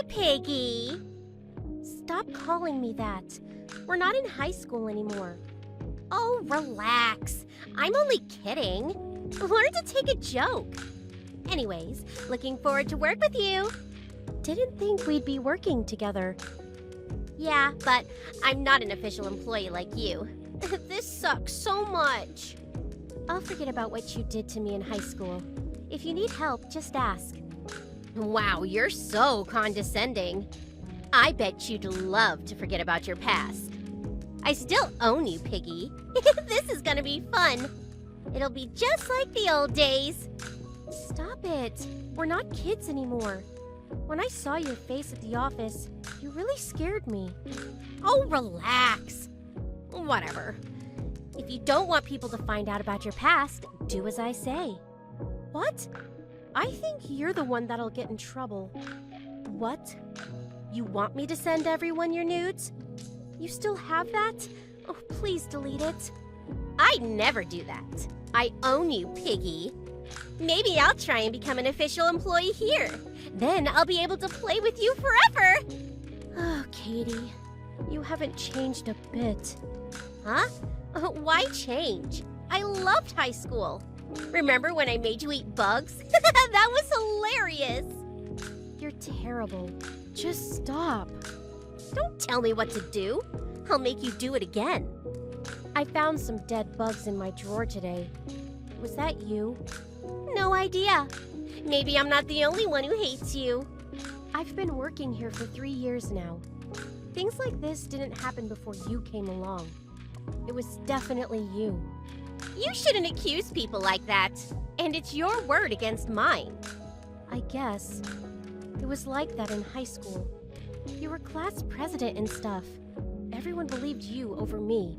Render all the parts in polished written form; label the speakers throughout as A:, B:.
A: Piggy. Stop calling me that. We're not in high school anymore. Oh, relax. I'm only kidding. Learn to take a joke. Anyways, looking forward to work with you. Didn't think we'd be working together. Yeah, but I'm not an official employee like you. This sucks so much. I'll forget about what you did to me in high school. If you need help, just ask. Wow, you're so condescending. I bet you'd love to forget about your past. I still own you, Piggy. This is gonna be fun. It'll be just like the old days. Stop it. We're not kids anymore. When I saw your face at the office, you really scared me. Oh, relax. Whatever. If you don't want people to find out about your past, do as I say. What? I think you're the one that'll get in trouble. What? You want me to send everyone your nudes? You still have that? Oh, please delete it. I never do that. I own you, Piggy. Maybe I'll try and become an official employee here. Then I'll be able to play with you forever. Oh, Katie, you haven't changed a bit. Huh? Why change? I loved high school. Remember when I made you eat bugs? That was hilarious. You're terrible. Just stop. Don't tell me what to do. I'll make you do it again. I found some dead bugs in my drawer today. Was that you? No idea. Maybe I'm not the only one who hates you. I've been working here for 3 years now. Things like this didn't happen before you came along. It was definitely you. You shouldn't accuse people like that. And it's your word against mine. I guess. It was like that in high school. You were class president and stuff. Everyone believed you over me.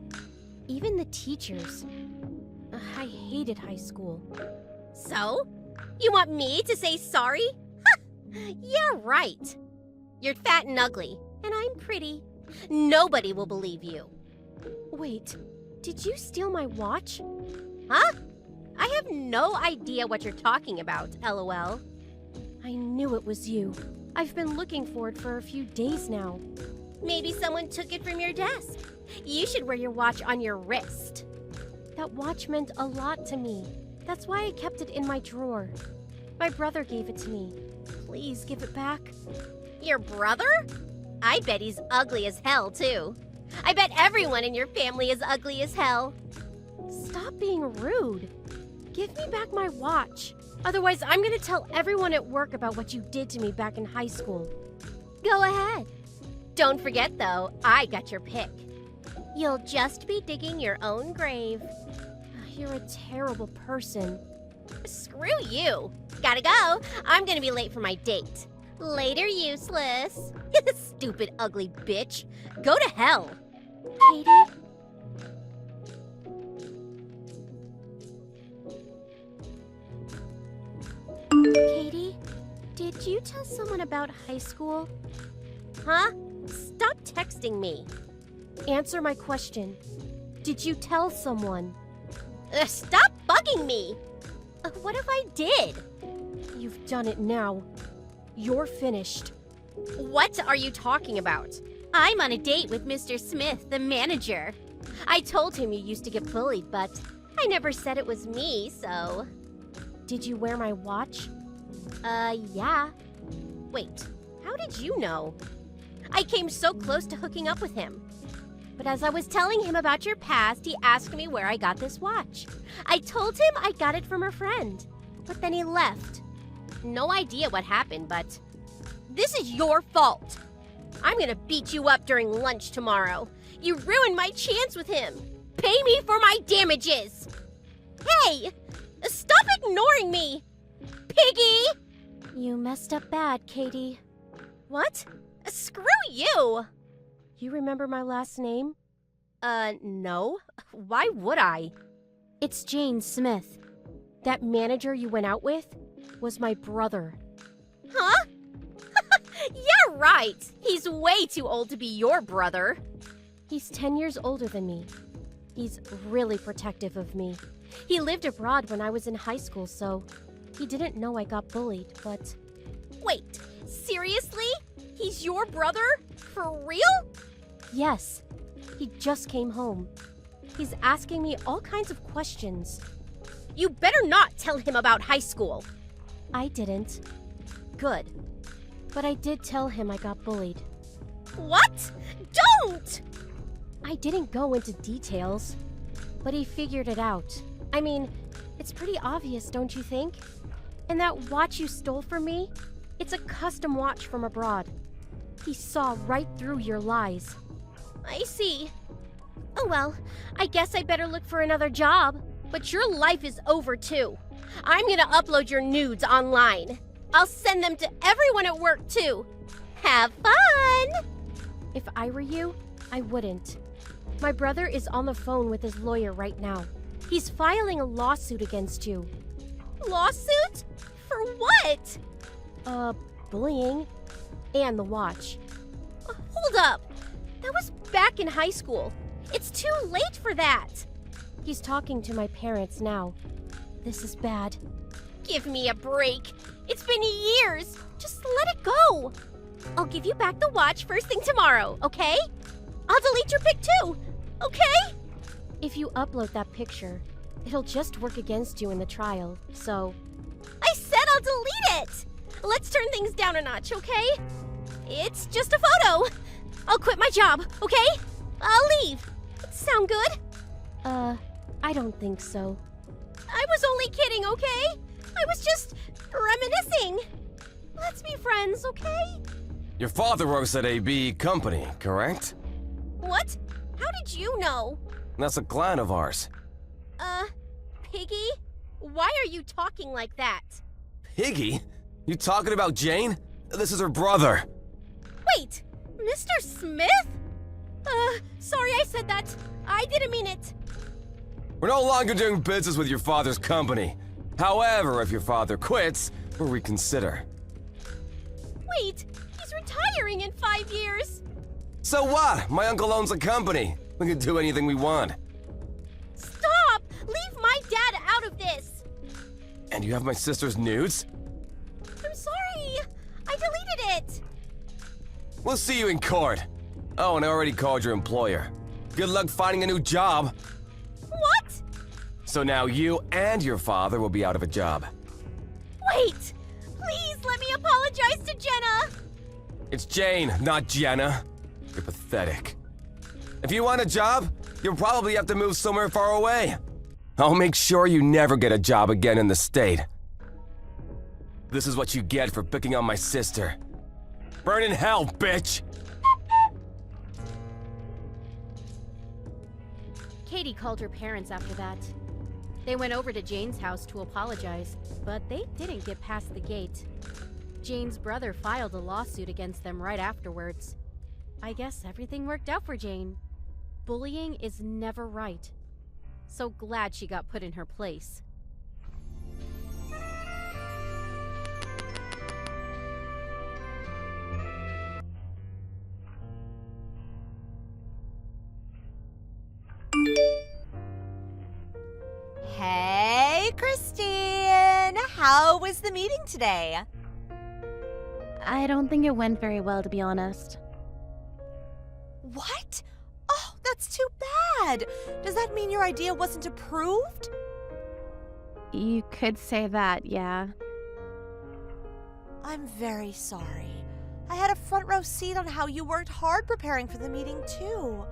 A: Even the teachers. I hated high school. So? You want me to say sorry? Yeah, right. You're fat and ugly, and I'm pretty. Nobody will believe you. Wait, did you steal my watch? Huh? I have no idea what you're talking about, LOL. I knew it was you. I've been looking for it for a few days now. Maybe someone took it from your desk. You should wear your watch on your wrist. That watch meant a lot to me. That's why I kept it in my drawer. My brother gave it to me. Please give it back. Your brother? I bet he's ugly as hell, too. I bet everyone in your family is ugly as hell. Stop being rude. Give me back my watch. Otherwise, I'm gonna tell everyone at work about what you did to me back in high school. Go ahead. Don't forget, though, I got your pick. You'll just be digging your own grave. You're a terrible person. Screw you. Gotta go. I'm gonna be late for my date. Later, useless. Stupid, ugly bitch. Go to hell. Katie? Katie, did you tell someone about high school? Huh? Stop texting me. Answer my question. Did you tell someone? Stop bugging me! What if I did? You've done it now. You're finished. What are you talking about? I'm on a date with Mr. Smith, the manager. I told him you used to get bullied, but I never said it was me, so... Did you wear my watch? Yeah. Wait, how did you know? I came so close to hooking up with him. But as I was telling him about your past, he asked me where I got this watch. I told him I got it from a friend, but then he left. No idea what happened, but this is your fault. I'm gonna beat you up during lunch tomorrow. You ruined my chance with him. Pay me for my damages. Hey, stop ignoring me. Piggy! You messed up bad, Katie. What? Screw you! You remember my last name? No. Why would I? It's Jane Smith. That manager you went out with was my brother. Huh? Yeah, right. He's way too old to be your brother. He's 10 years older than me. He's really protective of me. He lived abroad when I was in high school, so he didn't know I got bullied, but... Wait, seriously? He's your brother? For real? Yes. He just came home. He's asking me all kinds of questions. You better not tell him about high school. I didn't. Good. But I did tell him I got bullied. What? Don't! I didn't go into details, but he figured it out. I mean, it's pretty obvious, don't you think? And that watch you stole from me? It's a custom watch from abroad. He saw right through your lies. I see. Oh well, I guess I better look for another job. But your life is over too. I'm gonna upload your nudes online. I'll send them to everyone at work too. Have fun! If I were you, I wouldn't. My brother is on the phone with his lawyer right now. He's filing a lawsuit against you. Lawsuit? For what? Bullying. And the watch. Hold up. That was back in high school. It's too late for that. He's talking to my parents now. This is bad. Give me a break. It's been years. Just let it go. I'll give you back the watch first thing tomorrow, okay? I'll delete your pic too, okay? If you upload that picture, it'll just work against you in the trial, so... I said I'll delete it! Let's turn things down a notch, okay? It's just a photo. I'll quit my job, okay? I'll leave. Sound good? I don't think so. I was only kidding, okay? I was just reminiscing. Let's be friends, okay?
B: Your father works at a B company, correct?
A: What? How did you know?
B: That's a client of ours.
A: Piggy? Why are you talking like that?
B: Piggy? You talking about Jane? This is her brother.
A: Wait, Mr. Smith? Sorry I said that. I didn't mean it.
B: We're no longer doing business with your father's company. However, if your father quits, we'll reconsider.
A: Wait, he's retiring in 5 years.
B: So what? My uncle owns a company. We can do anything we want.
A: Stop! Leave my dad out of this!
B: And you have my sister's nudes?
A: I'm sorry. I deleted it.
B: We'll see you in court. Oh, and I already called your employer. Good luck finding a new job.
A: What?
B: So now you and your father will be out of a job.
A: Wait! Please let me apologize to Jenna!
B: It's Jane, not Jenna. You're pathetic. If you want a job, you'll probably have to move somewhere far away. I'll make sure you never get a job again in the state. This is what you get for picking on my sister. Burn in hell, bitch!
C: Katie called her parents after that. They went over to Jane's house to apologize, but they didn't get past the gate. Jane's brother filed a lawsuit against them right afterwards. I guess everything worked out for Jane. Bullying is never right. So glad she got put in her place.
D: Hey, Christine! How was the meeting today?
E: I don't think it went very well, to be honest.
D: What? Oh, that's too bad! Does that mean your idea wasn't approved?
E: You could say that, yeah.
D: I'm very sorry. I had a front row seat on how you worked hard preparing for the meeting, too.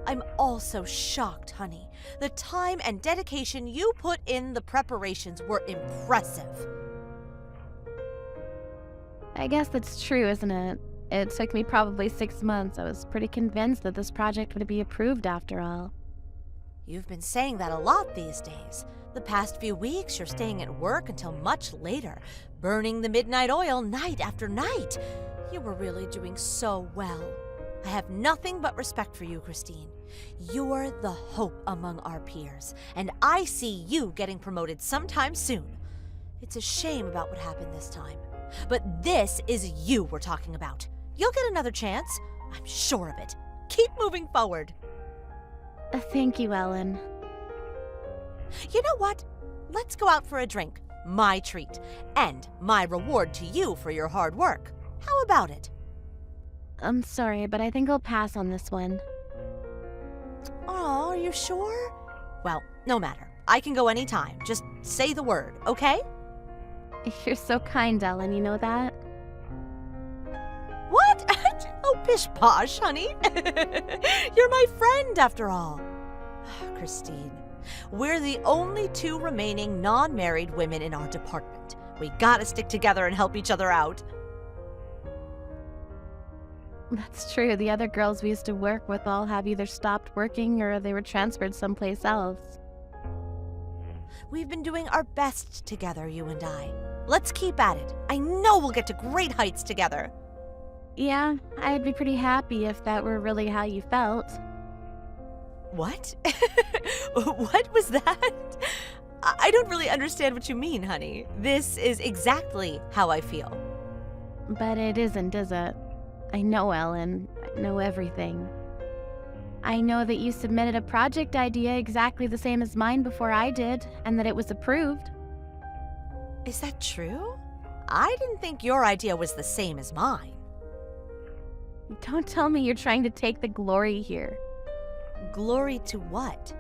D: I'm also shocked, honey. The time and dedication you put in the preparations were impressive.
E: I guess that's true, isn't it? It took me probably 6 months. I was pretty convinced that this project would be approved after all.
D: You've been saying that a lot these days. The past few weeks, you're staying at work until much later, burning the midnight oil night after night. You were really doing so well. I have nothing but respect for you, Christine. You're the hope among our peers, and I see you getting promoted sometime soon. It's a shame about what happened this time. But this is you we're talking about. You'll get another chance. I'm sure of it. Keep moving forward.
E: Thank you, Ellen.
D: You know what? Let's go out for a drink. My treat. And my reward to you for your hard work. How about it?
E: I'm sorry, but I think I'll pass on this one.
D: Oh, are you sure? Well, no matter. I can go anytime. Just say the word, okay?
E: You're so kind, Ellen, you know that?
D: What? Oh, pish posh, honey. You're my friend, after all. Christine, we're the only two remaining non-married women in our department. We gotta stick together and help each other out.
E: That's true. The other girls we used to work with all have either stopped working or they were transferred someplace else.
D: We've been doing our best together, you and I. Let's keep at it. I know we'll get to great heights together.
E: Yeah, I'd be pretty happy if that were really how you felt.
D: What? What was that? I don't really understand what you mean, honey. This is exactly how I feel.
E: But it isn't, is it? I know, Ellen. I know everything. I know that you submitted a project idea exactly the same as mine before I did, and that it was approved.
D: Is that true? I didn't think your idea was the same as mine.
E: Don't tell me you're trying to take the glory here.
D: Glory to what?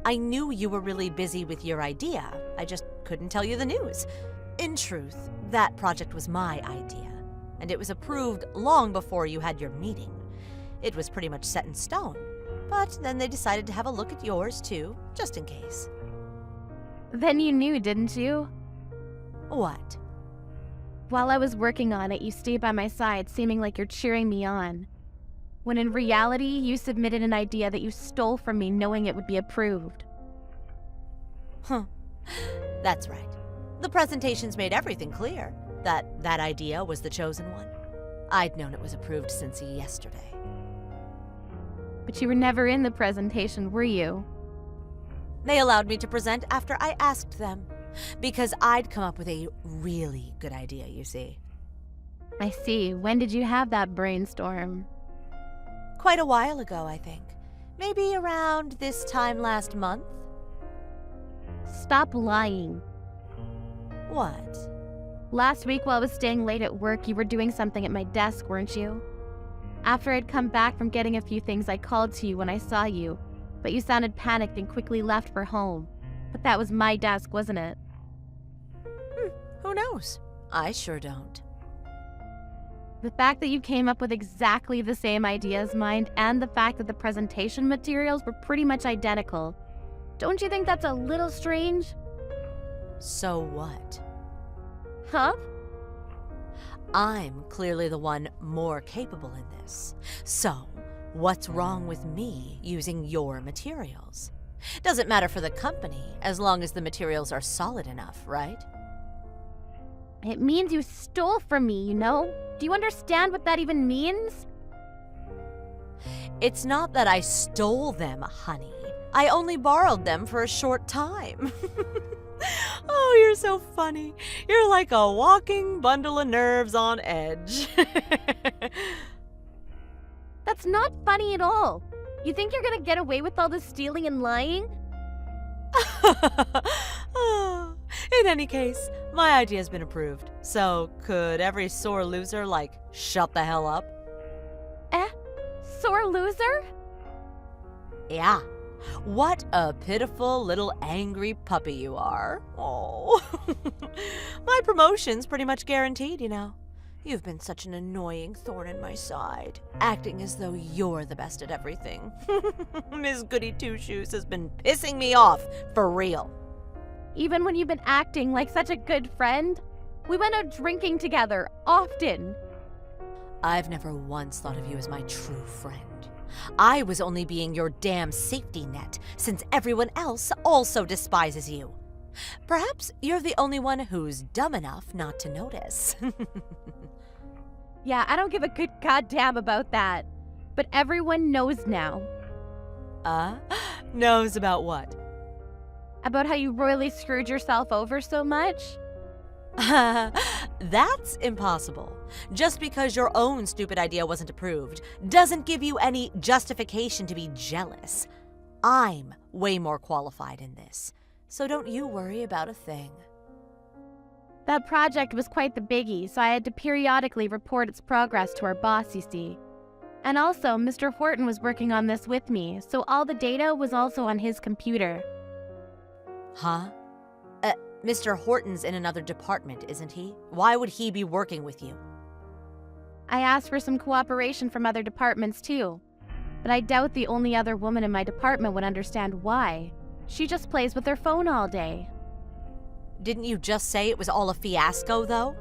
D: I knew you were really busy with your idea. I just couldn't tell you the news. In truth, that project was my idea, and it was approved long before you had your meeting. It was pretty much set in stone, but then they decided to have a look at yours too, just in case.
E: Then you knew, didn't you?
D: What?
E: While I was working on it, you stayed by my side, seeming like you're cheering me on. When in reality, you submitted an idea that you stole from me, knowing it would be approved.
D: Huh. That's right. The presentations made everything clear, that idea was the chosen one. I'd known it was approved since yesterday.
E: But you were never in the presentation, were you?
D: They allowed me to present after I asked them, because I'd come up with a really good idea, you see.
E: I see. When did you have that brainstorm?
D: Quite a while ago, I think. Maybe around this time last month.
E: Stop lying.
D: What?
E: Last week while I was staying late at work, you were doing something at my desk, weren't you? After I'd come back from getting a few things, I called to you when I saw you, but you sounded panicked and quickly left for home. But that was my desk, wasn't it?
D: Who knows? I sure don't.
E: The fact that you came up with exactly the same idea as mine, and the fact that the presentation materials were pretty much identical. Don't you think that's a little strange?
D: So what?
E: Huh?
D: I'm clearly the one more capable in this. So, what's wrong with me using your materials? Doesn't matter for the company, as long as the materials are solid enough, right?
E: It means you stole from me, you know? Do you understand what that even means?
D: It's not that I stole them, honey. I only borrowed them for a short time. Oh, you're so funny. You're like a walking bundle of nerves on edge.
E: That's not funny at all. You think you're gonna get away with all this stealing and lying?
D: In any case, my idea's been approved. So, could every sore loser, shut the hell up?
E: Sore loser?
D: Yeah. What a pitiful little angry puppy you are. Oh. My promotion's pretty much guaranteed, you know. You've been such an annoying thorn in my side, acting as though you're the best at everything. Miss Goody Two-Shoes has been pissing me off, for real.
E: Even when you've been acting like such a good friend? We went out drinking together, often.
D: I've never once thought of you as my true friend. I was only being your damn safety net, since everyone else also despises you. Perhaps you're the only one who's dumb enough not to notice.
E: Yeah, I don't give a good goddamn about that. But everyone knows now.
D: Knows about what?
E: About how you royally screwed yourself over so much?
D: That's impossible. Just because your own stupid idea wasn't approved doesn't give you any justification to be jealous. I'm way more qualified in this, so don't you worry about a thing.
E: That project was quite the biggie, so I had to periodically report its progress to our boss, you see. And also, Mr. Horton was working on this with me, so all the data was also on his computer.
D: Huh? Mr. Horton's in another department, isn't he? Why would he be working with you?
E: I asked for some cooperation from other departments too, but I doubt the only other woman in my department would understand why. She just plays with her phone all day.
D: Didn't you just say it was all a fiasco, though?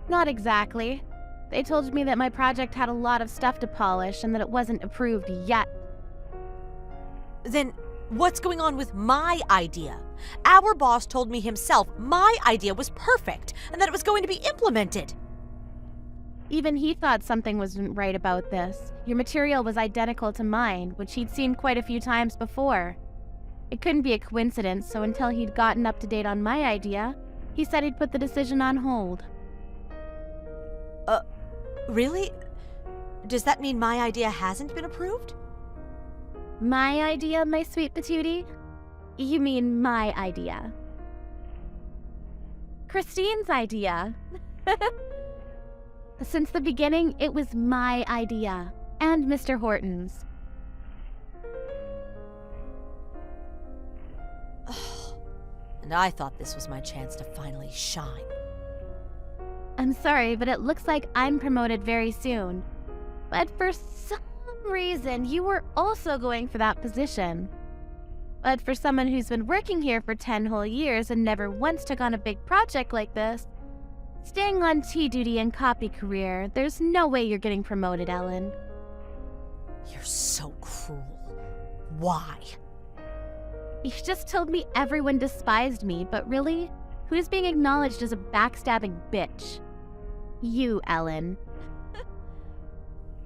E: Not exactly. They told me that my project had a lot of stuff to polish and that it wasn't approved yet.
D: Then what's going on with my idea? Our boss told me himself my idea was perfect and that it was going to be implemented.
E: Even he thought something wasn't right about this. Your material was identical to mine, which he'd seen quite a few times before. It couldn't be a coincidence, so until he'd gotten up to date on my idea, he said he'd put the decision on hold.
D: Really? Does that mean my idea hasn't been approved?
E: My idea, my sweet patootie? You mean my idea. Christine's idea. Since the beginning, it was my idea, and Mr. Horton's.
D: And I thought this was my chance to finally shine.
E: I'm sorry, but it looks like I'm promoted very soon. But for some reason, you were also going for that position. But for someone who's been working here for 10 whole years and never once took on a big project like this, staying on tea duty and copy career, there's no way you're getting promoted, Ellen.
D: You're so cruel. Why?
E: You just told me everyone despised me, but really, who's being acknowledged as a backstabbing bitch? You, Ellen.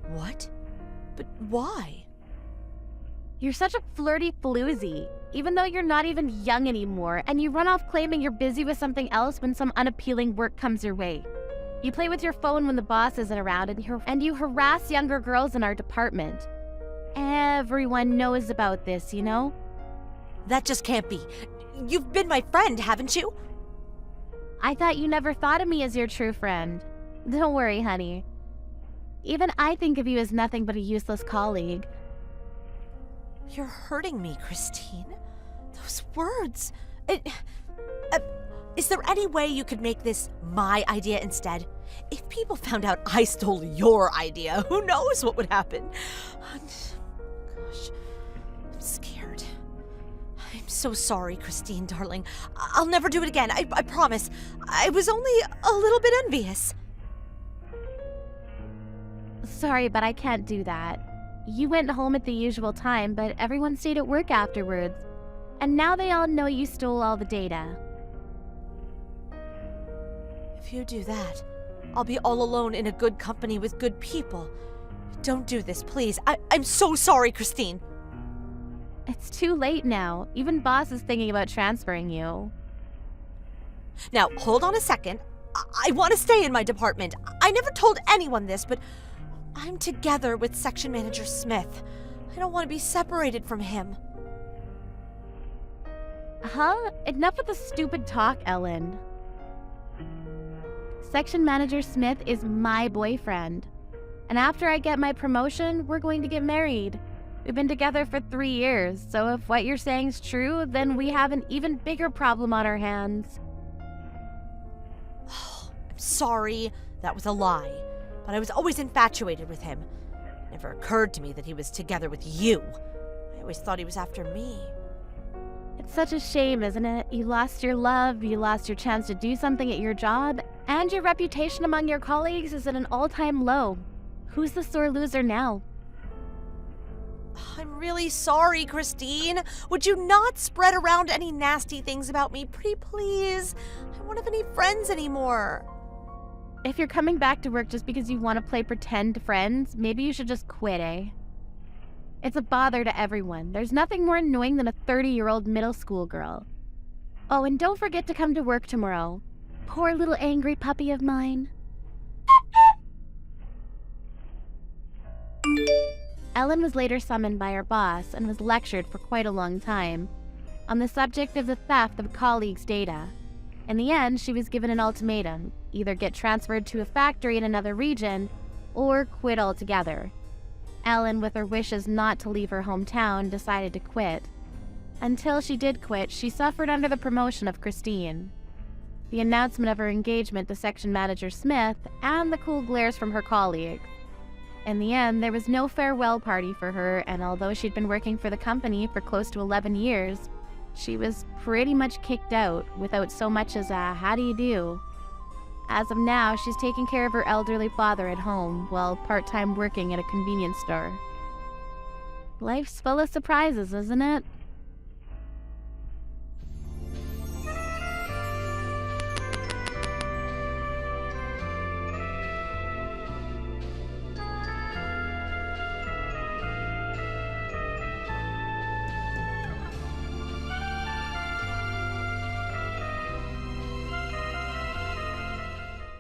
D: What? But why?
E: You're such a flirty floozy, even though you're not even young anymore, and you run off claiming you're busy with something else when some unappealing work comes your way. You play with your phone when the boss isn't around, and you harass younger girls in our department. Everyone knows about this, you know?
D: That just can't be. You've been my friend, haven't you?
E: I thought you never thought of me as your true friend. Don't worry, honey. Even I think of you as nothing but a useless colleague.
D: You're hurting me, Christine. Those words. Is there any way you could make this my idea instead? If people found out I stole your idea, who knows what would happen? Gosh, I'm scared. I'm so sorry, Christine, darling. I'll never do it again, I promise. I was only a little bit envious.
E: Sorry, but I can't do that. You went home at the usual time, but everyone stayed at work afterwards. And now they all know you stole all the data.
D: If you do that, I'll be all alone in a good company with good people. Don't do this, please. I'm so sorry, Christine.
E: It's too late now. Even boss is thinking about transferring you.
D: Now, hold on a second. I want to stay in my department. I never told anyone this, but I'm together with Section Manager Smith. I don't want to be separated from him.
E: Huh? Enough with the stupid talk, Ellen. Section Manager Smith is my boyfriend. And after I get my promotion, we're going to get married. We've been together for 3 years, so if what you're saying is true, then we have an even bigger problem on our hands.
D: I'm sorry, that was a lie. But I was always infatuated with him. It never occurred to me that he was together with you. I always thought he was after me.
E: It's such a shame, isn't it? You lost your love, you lost your chance to do something at your job, and your reputation among your colleagues is at an all-time low. Who's the sore loser now?
D: I'm really sorry, Christine. Would you not spread around any nasty things about me, pretty please? I don't have any friends anymore.
E: If you're coming back to work just because you want to play pretend friends, maybe you should just quit, eh? It's a bother to everyone. There's nothing more annoying than a 30-year-old middle school girl. Oh, and don't forget to come to work tomorrow. Poor little angry puppy of mine. Ellen was later summoned by her boss and was lectured for quite a long time on the subject of the theft of colleagues' data. In the end, she was given an ultimatum: either get transferred to a factory in another region or quit altogether. Ellen, with her wishes not to leave her hometown, decided to quit. Until she did quit, she suffered under the promotion of Christine, the announcement of her engagement to section manager Smith, and the cool glares from her colleagues. In the end, there was no farewell party for her, and although she'd been working for the company for close to 11 years, she was pretty much kicked out without so much as a "how do you do?" As of now, she's taking care of her elderly father at home while part-time working at a convenience store. Life's full of surprises, isn't it?